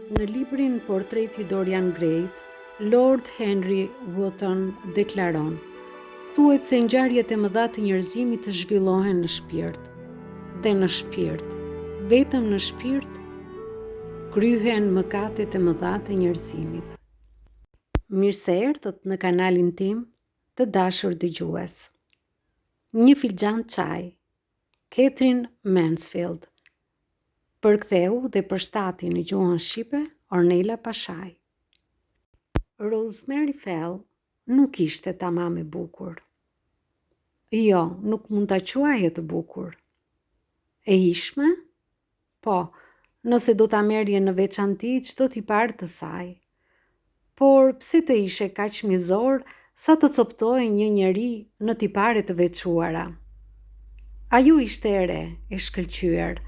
Në librin Portreti Dorian Grayt, Lord Henry Wotton deklaron: thuhet se ngjarjet e mëdha të njerëzimit të zhvillohen në shpirt, dhe në shpirt, vetëm në shpirt, kryhen mëkatet e mëdha të njerëzimit. Mirë se erdhët në kanalin tim, të dashur dëgjues. Një filxhan çaj, Catherine Mansfield. Përktheu dhe përshtati në gjuhën shqipe Ornela Pashaj. Rosemary Fell nuk ishte tamam e bukur. Jo, nuk mund ta quajë të bukur. E ishme? Po, nëse do ta merrje në veçanti çdo tipar të saj. Por pse të ishe kaq mizor sa të coptojë një njeri në tipare të veçuara? Ajo ishte e re, e shkëlqyer,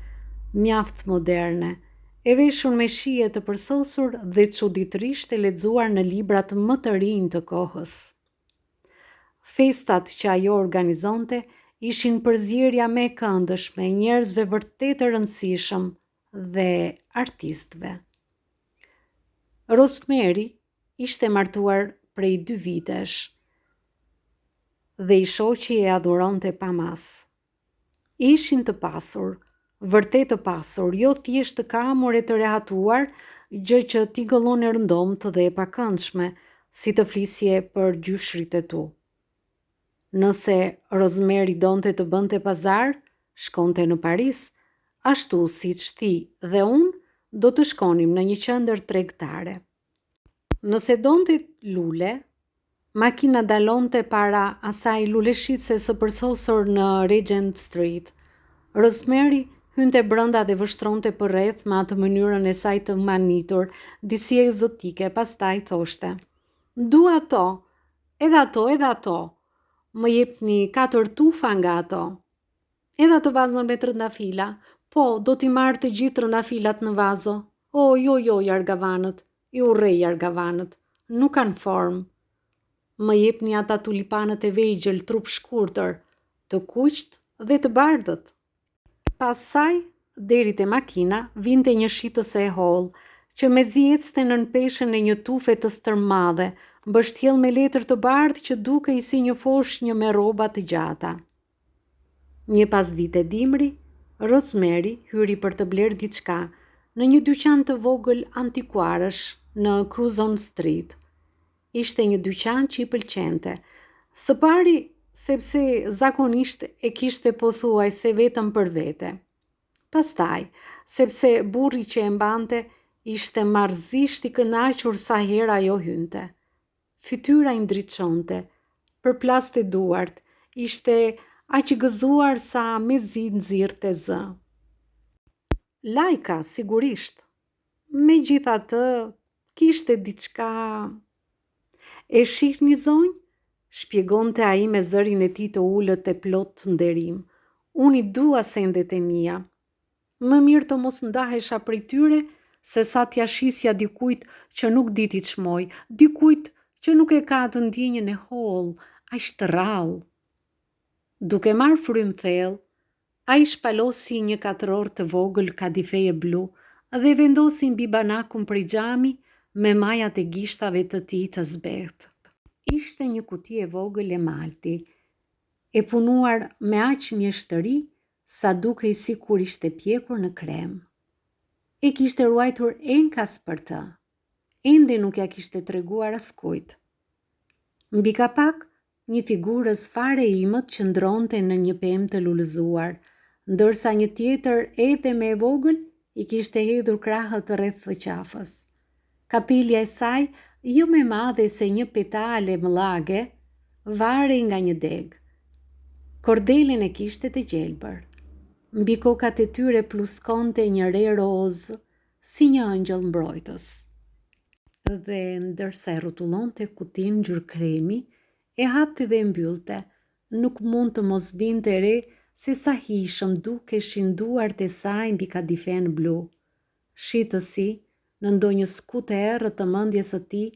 mjaft moderne, e veshur me shije të përsosur dhe çuditërisht e lexuar në librat më të rinj të kohës. Festat që ajo organizonte ishin përzierja më e këndshme e njerëzve vërtet të rëndësishëm dhe artistëve. Rosemary ishte martuar prej 2 vitesh dhe i shoqi e adhuronte pa mas. Ishin të pasur, vërtet të pasur, jo thjesht të kamur e të rehatuar, gjë që t'i gëllon e rëndomt dhe e pakëndshme, si të flisje për gjyshrit e tu. Nëse Rosemary donte të bënte pazar, shkonte në Paris, ashtu siç ti dhe unë do të shkonim në një qendër tregtare. Nëse donte lule, makina dalonte para asaj luleshitse së përsosur në Regent Street. Rosemary hynte brenda dhe vështronte përreth me atë mënyrën e saj të manitur, disi egzotike, pastaj thoshte: "Dua ato, edhe ato, edhe ato. Më jepni 4 tufa nga ato. Edhe atë vazon me trëndafila. Po, do t'i marr të gjithë trëndafilat në vazo. O, jo, jargavanët. I urrej jargavanët. Nuk kanë formë. Më jepni ata tulipanët e vegjël, trup shkurtër, të kuqt dhe të bardhët." Pas saj, deri te makina, vinte një shitëse e hollë, që mezi ecste nën peshën e një tufe të stërmadhe, mbështjell me letër të bardhë që dukej si një foshnjë me rroba të gjata. Një pasdite dimri, Rosemary hyri për të blerë diçka në një dyqan të vogël antikuarësh në Curzon Street. Ishte një dyqan që i pëlqente. Së pari sepse zakonisht e kishte pothuajse vetëm për vete. Pastaj, sepse burri që e mbante ishte marrëzisht i kënaqur sa herë ajo hynte. Fytyra i ndriçonte, përplaste duart, ishte aq i gëzuar sa mezi nxirrte zë. Lajka, sigurisht. Megjithatë, kishte diçka. E shihni zonjë? Shpjegonte ai me zërin e tij të ulët e plot nderim. Unë i dua sendet e mia. Më mirë të mos ndahesha prej tyre se sa t'ja shisja dikujt që nuk di t'i çmoj, dikujt që nuk e ka të ndjenjën e hollë, aq të rrallë. Duke marrë frym thellë, ai shpalosi një katror të vogël kadifeje blu dhe vendosi mbi banakun prej xhami me majat e gishtave të tij të zbehtë. Ishte një kuti e vogël e malti, e punuar me aq mjeshtëri sa dukej sikur ishte pjekur në krem. E kishte ruajtur enkas për të. Ende nuk ja kishte treguar askujt. Mbi kapak, një figurë fare imët qëndronte në një pemë të lulëzuar, ndërsa një tjetër edhe me e vogël i kishte hedhur krahët rreth të qafës. Kapelja e saj, jo më e madhe se një petale mëllage, varej nga një deg. Kordelen e kishte të gjelbër. Mbi kokat e tyre pluskonte një re rozë, si një angjëll mbrojtës. Dhe ndërsa e rrotullonte kutin ngjyrë kremi, e hapte dhe e mbyllte, nuk mund të mos vinte re se sa hishëm dukeshin duart e saj mbi kadifen blu. Shitësi, në ndonjë skutë e errët të mendjes së tij,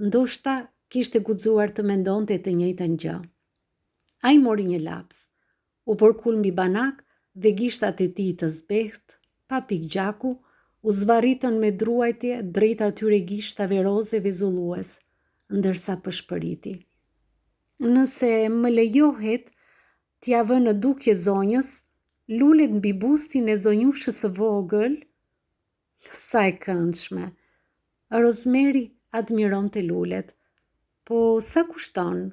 ndoshta kishte guxuar të mendonte të njëjtën gjë. Ai mori një laps, u përkul mbi banak dhe gishtat e tij të zbehtë, pa pikë gjaku, u zvarritën me druajtje drejt atyre gishtave roze vezullues, ndërsa pëshpëriti. Nëse më lejohet, t'ja vë në dukje zonjës, lulet mbi bustin e zonjushës së vogël, sa e këndshme. Rosemary admiron të lulet, po sa kushton?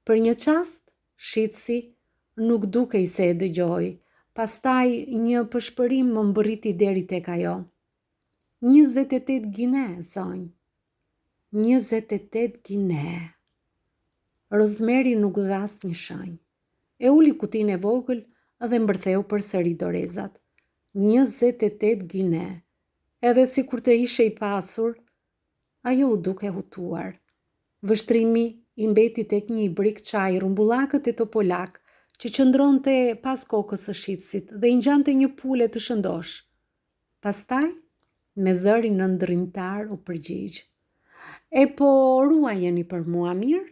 Për një qast, shitsi nuk dukej se e dëgjoj, pastaj një pëshpërim më mbërriti deri tek ajo. 28 gine, zonjë. 28 gine. Rosemary nuk dha asnjë shenjë. E uli kutinë e vogël dhe mbërtheu përsëri dorezat. 28 gine. Edhe si kur të ishe i pasur, ajo u duke hutuar. Vështrimi i mbeti tek një brik çaj rumbullakët e topolak që qëndronte pas kokës së shitësit dhe i ngjante një pule të shëndosh. Pastaj, me zërin nëndërrimtar u përgjigj. E po ruajeni për mua mirë?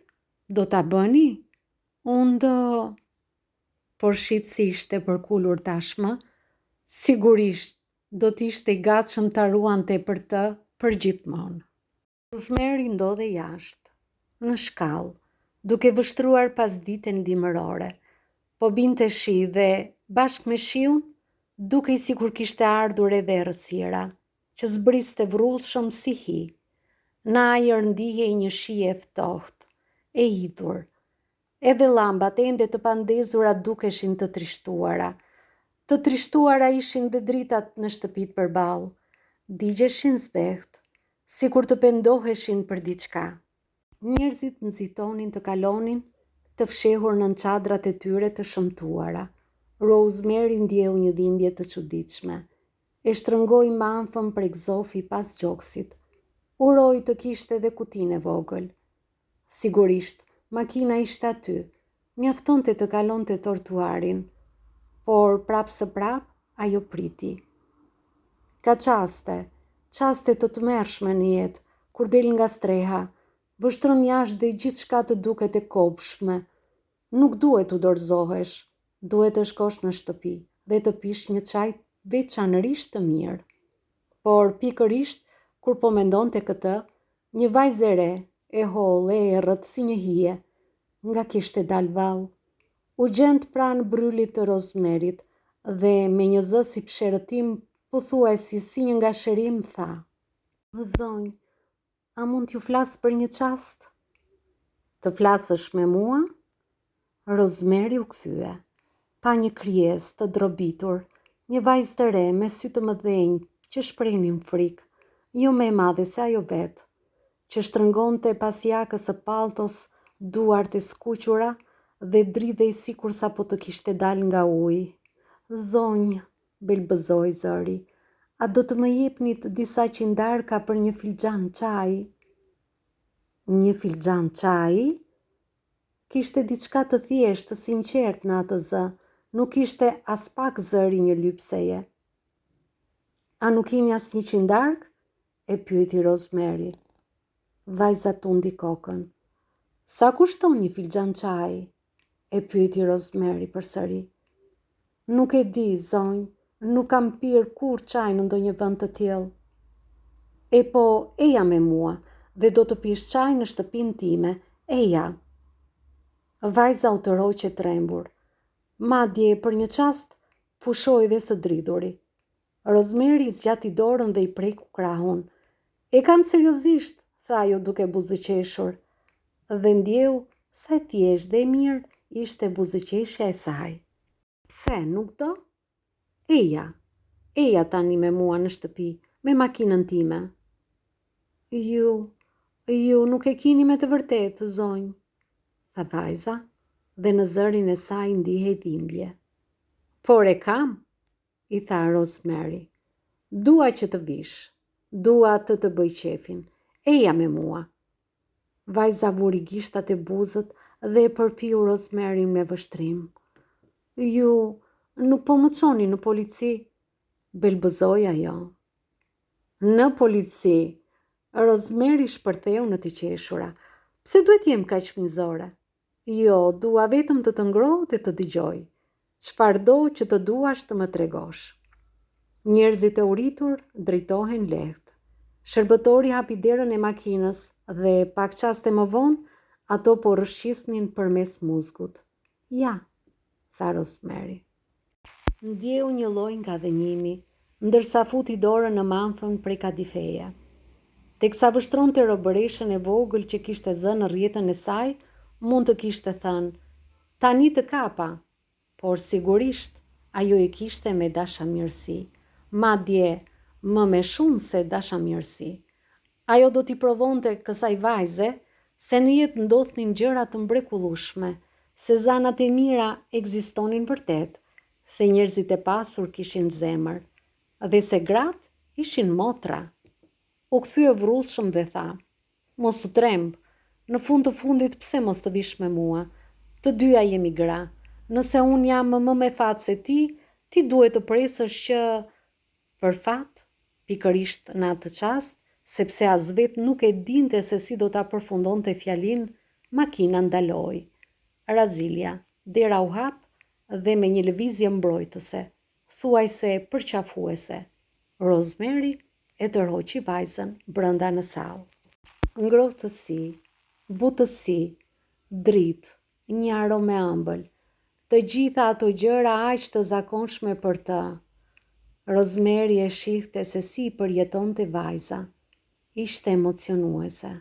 Do ta bëni? Unë do... Por shitësi ishte përkulur tashmë, sigurisht do t'ishte i gatshëm ta ruante për të përgjithmonë. Rosemary ndodhe jashtë, në shkallë, duke vështruar pas ditën dimërore, po binte shi dhe bashkë me shiun, dukej sikur kishte ardhur edhe errësira, që zbriste vrrullshëm si hi. Në ajër ndihej një shije e ftohtë, e hidhur. Edhe llambat ende të pandezura dukeshin të trishtuara. Të trishtuara ishin dhe dritat në shtëpit përballë. Digjeshin zbehtë, sikur të pendoheshin për diçka. Njerëzit nxitonin të kalonin, të fshehur nën çadrat e tyre të shëmtuara. Rosemary ndjeu një dhimbje të çuditshme. E shtrëngoi manfën prek zofi pas gjoksit. Uroi të kishte edhe kutinë e vogël. Sigurisht, makina ishte aty, mjaftonte të kalonte trotuarin, por prap së prap ajo priti. Ka qaste të tmerrshme në jetë, kur del nga streha, vështron jashtë dhe gjithçka të duket e kopshme. Nuk duhet u dorëzohesh, duhet të shkosh në shtëpi dhe të pish një çaj veçanërisht të mirë. Por pikërisht kur po mendonte këtë, një vajzë e re, e hollë e errët si një hije, nga kishte dal vallë. U gjend pranë brylit të Rosemaryt dhe me një zë si psherëtim pothuajsi si një ngashërim tha: "Zonjë, a mund t'ju flas për një çast?" "Të flasësh me mua?" Rosemary u kthye. Pa një krijesë të drobitur, një vajzë të re me sy të mëdhenj që shprehnin frikë, jo më e madhe se ajo vetë, që shtrëngonte pas jakës së paltos duart e skuqura dhe dridhej sikur sapo të kishte dal nga uji. "Zonjë", belbëzoi zëri, "a do të më jepnit disa qindarka për një filxhan çaji?" Një filxhan çaji? Kishte diçka të thjeshtë, të sinqert në atë zë, nuk ishte as pak zëri një lypseje. "A nuk keni asnjë qindark?" e pyeti Rosemary. Vajza tundi kokën. "Sa kushton një filxhan çaji?" e pyeti Rosemary përsëri. "Nuk e di, zonjë, nuk kam pirë kur çaj në ndonjë vend të tillë." "E po, eja me mua dhe do të pish çaj në shtëpinë time, eja." Vajza u tërhoqe trembur. Madje për një çast pushoi dhe së dridhuri. Rosemary zgjati dorën dhe i preku krahun. "E kam seriozisht", tha ajo duke buzëqeshur, dhe ndjeu sa e thjeshtë dhe e mirë ishte buzëqeshja e saj. "Pse, nuk do?" Eja tani me mua në shtëpi, me makinën time." Ju nuk e kini me të vërtetë, zonjë," tha vajza, dhe në zërin e saj ndihej dhimbje. "Por e kam," i tha Rosemary. "Dua që të vish, dua të bëj qefin, eja me mua." Vajza vuri gishtat e buzët dhe e përpiu Rosemary me vështrim. Ju nuk po më çoni në polici?" belbëzoi ajo. "Në polici?" Rosemary shpërtheu në të qeshura. "Pse duhet jem kaq mizore?" "Jo, dua vetëm të ngroh dhe të dëgjoj. Çfarëdo që të duash të më tregosh." Njerëzit e uritur drejtohen lehtë. Shërbëtori hapi derën e makinës dhe pak qaste më vonë, ato po rrëshqisnin përmes muskut. Ja, tha Rosemary. Ndjeu një lloj nkadhenjimi, ndërsa futi dorën në manfën prej kadifeje. Teksa vështronte robëreshën e vogël që kishte zënë në rrjetën e saj, mund të kishte thënë, tani të kapa, por sigurisht ajo e kishte me dashamirësi, madje më me shumë se dashamirësi. Ajo do t'i provonte kësaj vajze se në jetë ndodhnin gjëra të mrekullueshme, se zanat e mira ekzistonin vërtet, se njerëzit e pasur kishin zemër, dhe se gratë ishin motra. U kthye vrullshëm dhe tha, mos u tremb, në fund të fundit pse mos të vish me mua, të dyja jemi gra, nëse unë jam më me fat se ti duhet të presësh që... Për fat, pikërisht në atë qast, sepse as vetë nuk e dinte se si do ta përfundonte fjalin, makina ndaloi. Razilja, dera u hap dhe me një lëvizje mbrojtëse, thuajse përqafuese, Rosemary e tërhoqi vajzën brenda në sallë. Ngrohtësi, butësi, dritë, një aromë ëmbël, të gjitha ato gjëra aq të zakonshme për të. Rosemary e shihte se si përjetonte vajza. Ishte emocionuese.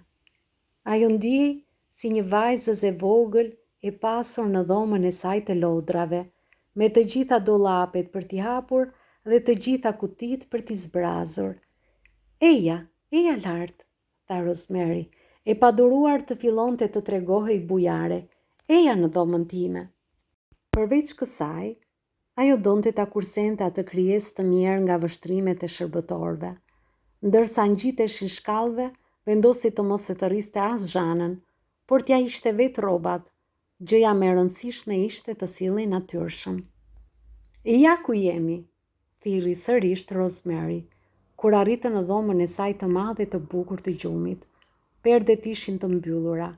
Ajo ndiej si një vajzë e vogël e pasur në dhomën e saj të lodrave, me të gjitha dollapet për t'i hapur dhe të gjitha kutit për t'i zbrazur. Eja lart, tha Rosemary, e paduruar të fillonte të tregohej bujare. Eja në dhomën time. Përveç kësaj, ajo donte ta kursente atë krijesë të mirë nga vështrimet e shërbëtorëve. Ndërsa ngjiteshin shkallëve, vendosi të mos e thërriste as zhanën, por t'ja ishte vetë rrobat. Gjëja më e rëndësishme ishte të sillej natyrshëm. Ja ku jemi, thirri sërish Rosemary, kur arritën në dhomën e saj të madhe të bukur të gjumit. Perdet ishin të mbyllura.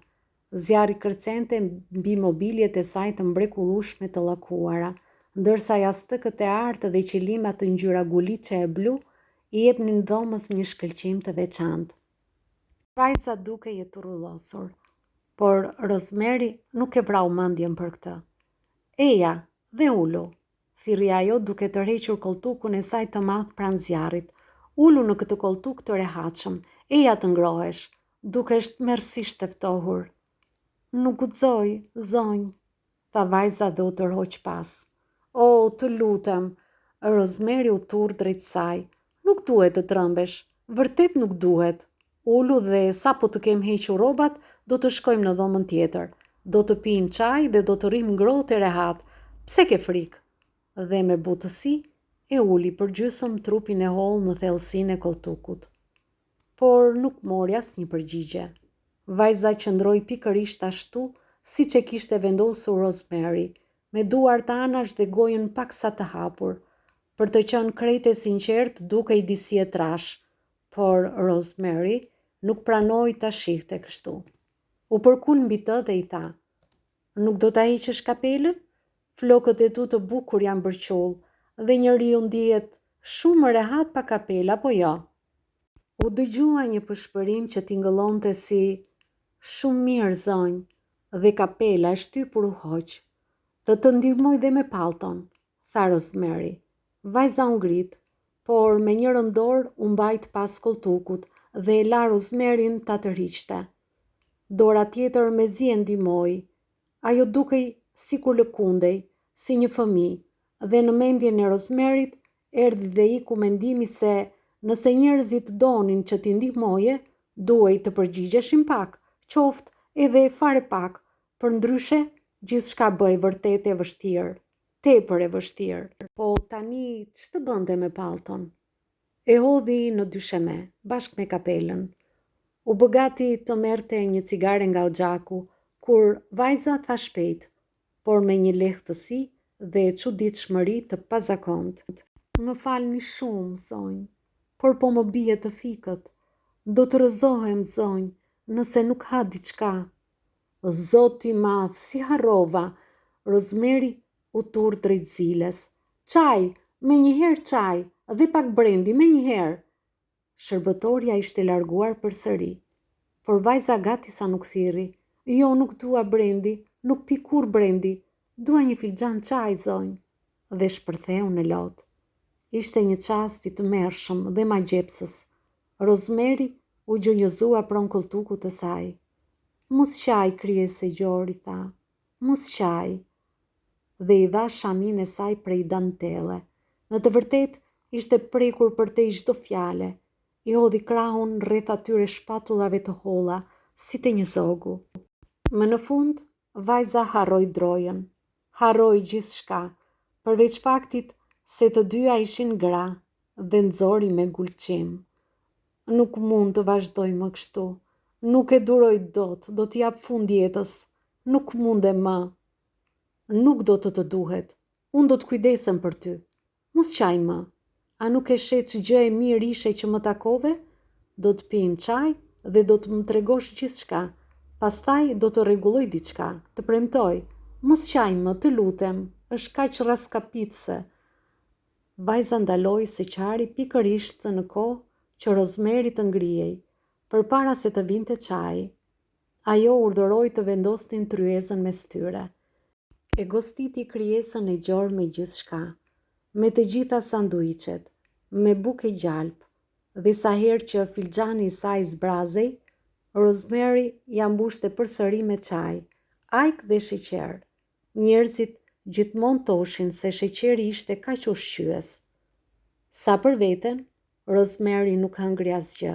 Zjarri kërcente mbi mobiljet e saj të mrekullueshme të llakuara, ndërsa jastëkët e artë dhe qilimat të ngjyra guliçe e blu i jepnin dhomës një shkëlqim të veçantë. Vajza duke i turrullosur, por Rosemary nuk e vrau mendjen për këtë. Eja, dhe ulu, thirri ajo duke tërhequr koltukun e saj të madh pranë zjarrit. Ulu në këtë koltuk të rehatshëm, eja të ngrohesh, dukesh tmerrsisht e ftohur. Nuk guxoj, zonjë, tha vajza dhe u tërhoq pas. O, të lutem, Rosemary u turr drejt saj. Nuk duhet të trëmbesh, vërtet nuk duhet. Ulu dhe sa po të kem hequr rrobat, do të shkojmë në dhomën tjetër. Do të pijmë çaj dhe do të rrim ngrohtë e rehat. Pse ke frikë? Dhe me butësi e uli përgjysëm trupin e hollë në thellësinë e koltukut. Por nuk mori asnjë përgjigje. Vajza qëndroi pikërisht ashtu, siç e kishte vendosur Rosemary, me duart anash dhe gojën paksa të hapur, për të qenë krejt e sinqert duke i disi e trash, por Rosemary nuk pranoi ta shihte kështu. U përkun mbi të dhe i tha, nuk do ta heqësh kapelën? Flokët e tu të bukur janë bërqull dhe njeriu ndihet shumë rehat pa kapela, apo jo? U dëgjua një përshpërim që tingëllonte si shumë mirë, zonjë, dhe kapela e shtypur u hoq. Të ndihmoj dhe me pallton, tha Rosemary. Vajza u ngrit, por me njërën dorë u mbajt pas koltukut dhe e la Rosemaryn ta tërhiqte. Dora tjetër mezi e ndihmoi. Ajo dukej sikur lëkundej, si një fëmijë, dhe në mendjen e Rosemaryt erdhi dhe iku mendimi se nëse njerëzit donin që t'i ndihmoje, duhej të përgjigjeshin pak, qoftë edhe fare pak, përndryshe gjithçka bëj vërtet e vështirë, tepër e vështirë. Po tani ç'të bënte me pallton? E hodhi në dysheme, bashkë me kapelën. U bë gati të merrte një cigare nga oxhaku, kur vajza tha shpejt, por me një lehtësi dhe çuditshmëri të pazakontë. Më falni shumë, zonjë, por po më bie të fikët. Do të rrëzohem, zonjë, nëse nuk ha diçka. Zoti i madh, si harrova. Rosemary u turr drejt ziles. Çaj, me njëherë çaj, dhe pak brendi me njëherë. Shërbëtorja ishte larguar përsëri, por vajza gati sa nuk thirri. Jo, nuk dua brendi, nuk pi kur brendi, dua një filxhan çaj, zonjë, dhe shpërtheu në lot. Ishte një çast i tmerrshëm dhe magjepsës. Rosemary u gjunjëzua pron koltukut të saj. Mos qaj, krijese gjori, tha. Mos qaj. Dhe i dha shamin e saj prej dantele. Në të vërtet, ishte prekur për te çdo fjale. I hodhi krahun rreth atyre shpatullave të holla, si te një zogu. Më në fund, vajza harroi drojën. Harroi gjithçka, përveç faktit se të dyja ishin gra dhe nxori me gulqim. Nuk mund të vazhdoj më kështu. Nuk e duroj dot, do t'i jap fund jetës. Nuk munde më. Nuk do të duhet. Unë do të kujdesem për ty. Mos qaj më. A nuk e shet që gjë e mirë ishe që më takove? Do të pim çaj dhe do të më tregosh gjithçka. Pastaj do të rregulloj diçka, të premtoj. Mos qaj më, të lutem. Është kaq raskapitse. Vajza ndaloi se qari pikërisht në kohë që Rosemary të ngrihej, përpara se të vinte çaji. Ajo urdhëroi të vendosnin tryezën mes tyre. E goditi krijesën e gjorë me gjithçka, me të gjitha sanduiçet, me bukë gjalp, dhe sa herë që filxhani i saj zbrazej, Rosemary ja mbushte përsëri me çaj, ajk dhe sheqer. Njerëzit gjithmonë thoshin se sheqeri ishte kaq ushqyes. Sa për veten, Rosemary nuk hëngri asgjë,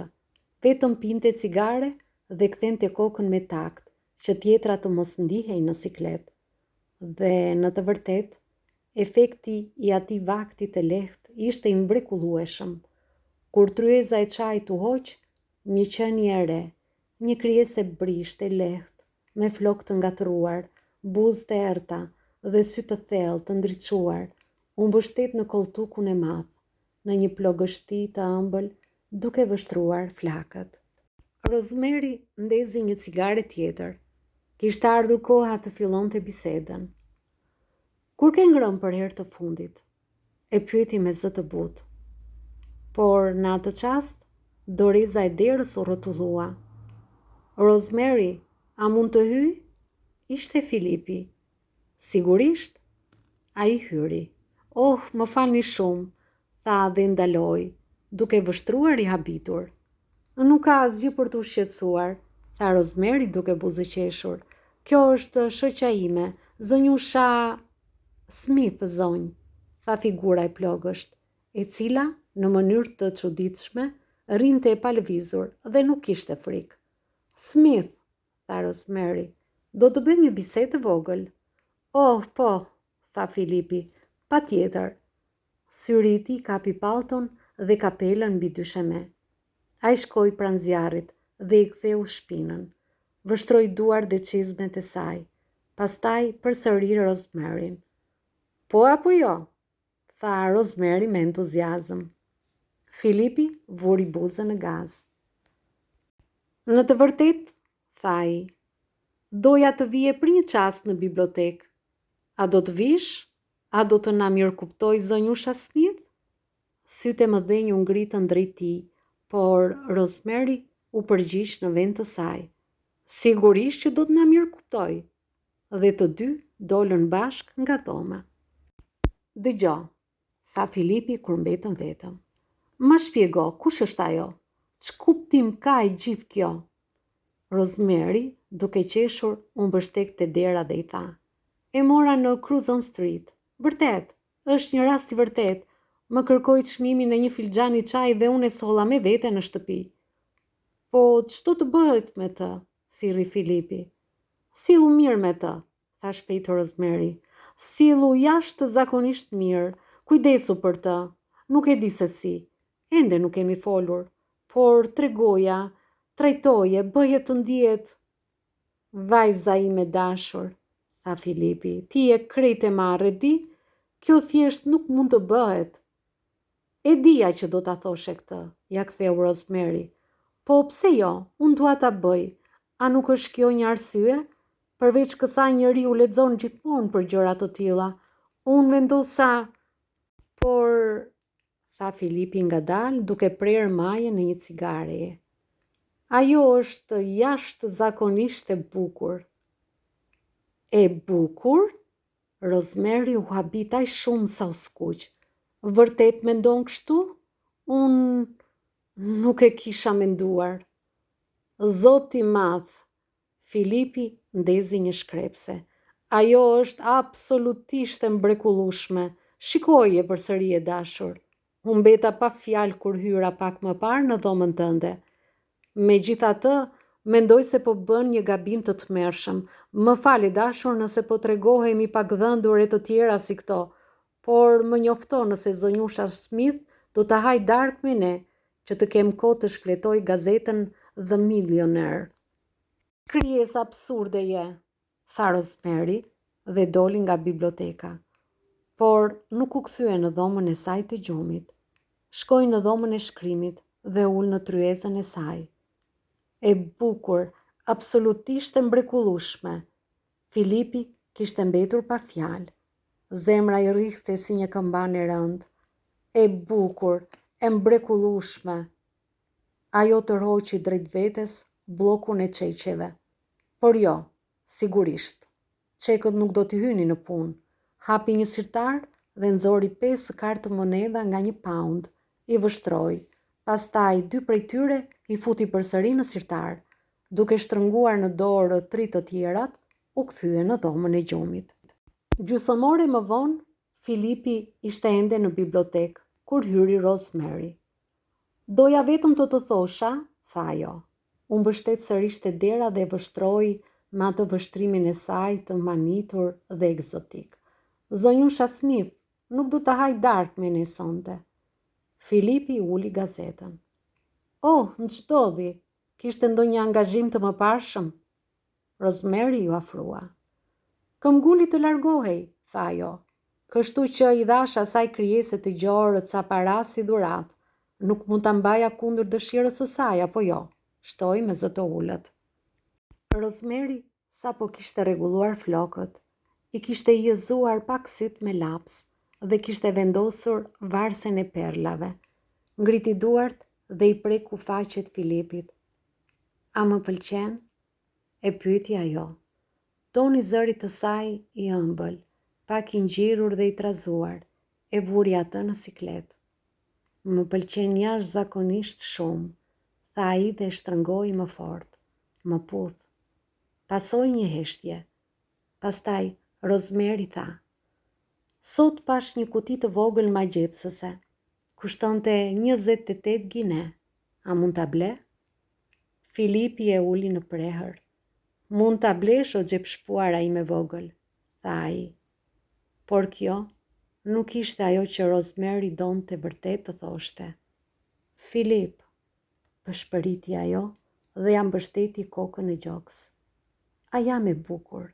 vetëm pinte cigare dhe kthente kokën me takt, që tjetra të mos ndihej në siklet. Dhe në të vërtet, efekti i atij vakti të lehtë ishte i mrekullueshëm. Kur tryeza e çajit u hoq, një qenie e re, një krijesë brishte lehtë, me flokë të ngatruar, buzë të errta dhe sy të thellë të ndriçuar, u mbështet në koltukun e madh, në një plogështi të ëmbël, duke vështruar flakët. Rosemary ndezi një cigare tjetër. Kishte ardhur koha të fillonte bisedën. Kur ke ngrënë për herë të fundit? E pyeti me zë të butë. Por në atë çast, doreza e derës u rrotullua. Rosemary, a mund të hyj? Ishte Filipi. Sigurisht? Ai hyri. Oh, më falni shumë, tha dhe ndaloi, duke vështruar i habitur. Nuk ka asgjë për të shqetësuar, tha Rosemary duke buzëqeshur. Kjo është shoqja ime, zonjusha Smith, zonjë, tha figura e plogësht, e cila, në mënyrë të çuditshme, rinte e palëvizur dhe nuk kishte frikë. Smith, tha Rosemary, do të bëjmë një bisedë vogël. Oh, po, tha Filipi, patjetër. Syri i tij kapi pallton dhe kapelën mbi dysheme. Ai shkoi pranë zjarrit dhe i ktheu shpinën. Vështroi duar dhe çizmet e saj. Pastaj përsëri Rosemaryn. Po apo jo? Tha Rosemary me entuziazëm. Filipi vuri buzën në gaz. Në të vërtet, tha ai, doja të vije për një çast në bibliotekë. A do të vish? A do të na mirëkuptoj zonjusha Smith? Sytë e mëdhenj u ngritën drejt tij, por Rosemary u përgjigj në vend të saj. Sigurisht që do të na mirëkuptoj. Dhe të dy dolën bashk nga dhoma. Dëgjo, tha Filipi kur mbetën vetëm. Ma shpjego, kush është ajo? Ç'kuptim ka e gjithë kjo? Rosemary, duke qeshur, u mbështet te dera dhe i tha. E mora në Curzon Street. Vërtet, është një rast i vërtet. Më kërkoi çmimin e një filxhani çaji dhe unë e solla me vete në shtëpi. Po, ç'do të bëhet me të? Thirri Filipi. Sillu mirë me të, tha shpejt Rosemary. Sillu jashtë zakonisht mirë, kujdesu për të. Nuk e di se si. Ende nuk kemi folur, por tregoja, trajtoje, bëje të ndihet. Vajza ime dashur, tha Filipi, ti e krejt e marrë, di? Kjo thjesht nuk mund të bëhet. E dija që do ta thoshe këtë, ja ktheu Rosemary. Po pse jo, unë dua ta bëj. A nuk është kjo një arsye? Përveç kësaj njeriu lexon gjithmonë për gjëra të tilla. Unë vendosa, por, tha Filipi ngadalë duke prerë majën në një cigare. Ajo është jashtëzakonisht e bukur. E bukur? Rosemary u habit aq shumë sa u skuq. Vërtet mendon kështu? Unë nuk e kisha menduar. Zoti i madh. Filipi ndezi një shkrepse. Ajo është absolutisht e mrekullueshme. Shikoje përsëri e dashur. U mbeta pa fjalë kur hyra pak më parë në dhomën tënde. Megjithatë, mendoj se po bën një gabim të tmerrshëm. Më fal e dashur nëse po tregohemi pak dhëndur e të tjera si këto, por më njofto nëse zonjusha Smith do të haj darkë me ne, që të kem kohë të shfletoj gazetën The Millionaire. Krijesë absurde je, tha Rosemary dhe doli nga biblioteka. Por nuk u kthye në dhomën e saj të gjumit. Shkoi në dhomën e shkrimit dhe ul në tryezën e saj. E bukur, absolutisht e mrekullueshme. Filipi kishte mbetur pa fjalë. Zemra i rrihte si një këmbane e rëndë. E bukur, e mrekullueshme. Ajo tërhoqi drejt vetes bllokun e çeqeve. Por jo, sigurisht. Çekët nuk do t'i hynin në punë. Hapi një sirtar dhe nxori 5 kartë monedha nga një pound. I vështroi. Pastaj 2 prej tyre i futi përsëri në sirtar. Duke shtrënguar në dorë 3 të tjerat, u kthye në dhomën e gjumit. Gjysmore më vonë, Filipi ishte ende në bibliotekë kur hyri Rosemary. Doja vetëm të thosha, tha ajo. U mbështet sërish te dera dhe vështroi me atë vështrimin e saj të manitur dhe egzotik. Zonjusha Smith nuk du të haj darkë me ne sonte. Filipi uli gazetën. Oh, në ç'dodhi? Kishte ndonjë angazhim të mëparshëm? Rosemary ju afrua. Këmbguli të largohej, tha ajo. Kështu që i dhash asaj krijese të gjorë ca para si dhurat. Nuk mund ta mbaja kundër dëshirës së saj, apo jo? Shtoi me zë të ulët. Rosemary sapo kishte rregulluar flokët, i kishte jëzuar pak syt me laps dhe kishte vendosur varsen e perlave. Ngriti duart dhe i preku faqet Filipit. A më pëlqen? E pyeti ajo. Toni zërit të saj i ëmbël, pak i ngjirur dhe i trazuar, e vuri atë në siklet. Më pëlqen jashtëzakonisht shumë, tha ai dhe shtrëngoi më fort. Më puth. Pasoi një heshtje. Pastaj Rosemary tha. Sot pash një kuti të vogël magjepsëse. Kushtonte 28 gine. A mund ta ble? Filipi e uli në prehër. Mund ta blesh o xhep shpuara ime vogël, tha ai. Por kjo nuk ishte ajo që Rosemary donte vërtet të thoshte. Filip, pëshpëriti ajo dhe ja mbështeti kokën në gjoks. A jam e bukur?